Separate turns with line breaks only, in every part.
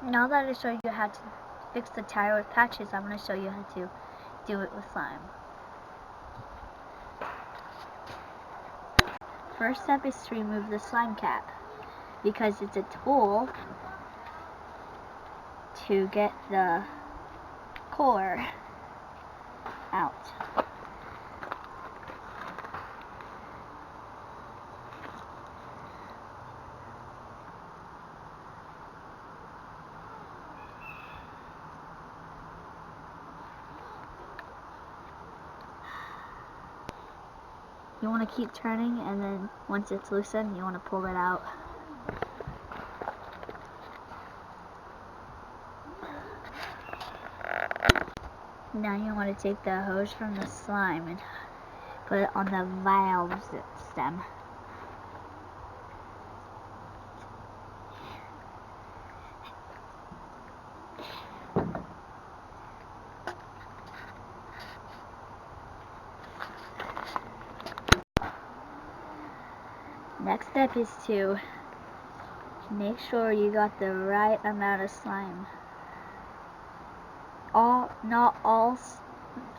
Now that I showed you how to fix the tire with patches, I'm going to show you how to do it with slime. First step is to remove the slime cap, because it's a tool to get the core out. You want to keep turning, and then once it's loosened, you want to pull it out. Now you want to take the hose from the slime and put it on the valve stem. Next step is to make sure you got the right amount of slime. Not all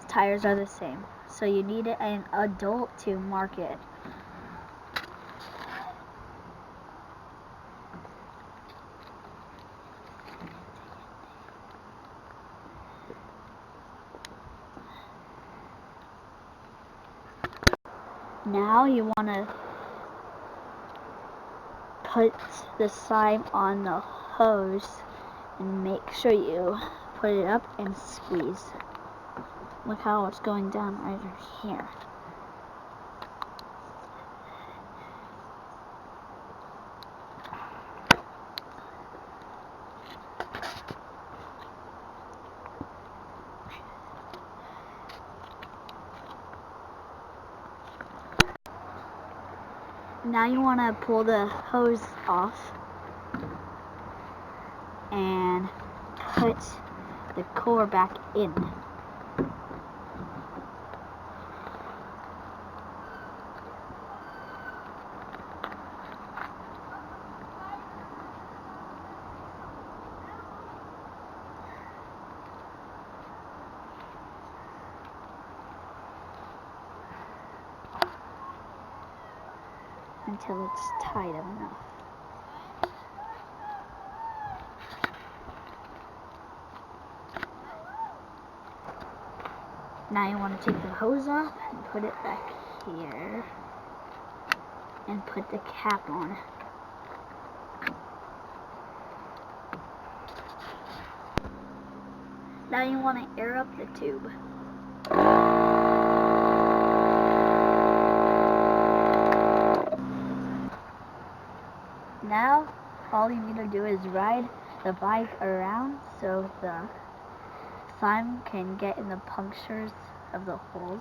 tires are the same, so you need an adult to mark it. Now you want to put the slime on the hose and make sure you put it up and squeeze. Look how it's going down right here. Now you want to pull the hose off and put the core back in. Until it's tight enough. Now you want to take the hose off and put it back here and put the cap on. Now you want to air up the tube. Now all you need to do is ride the bike around so the slime can get in the punctures of the holes.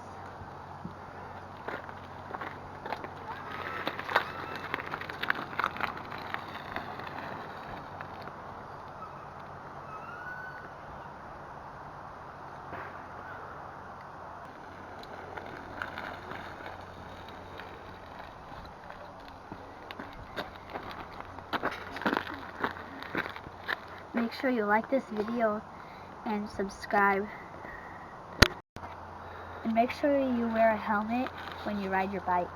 Make sure you like this video and subscribe. And make sure you wear a helmet when you ride your bike.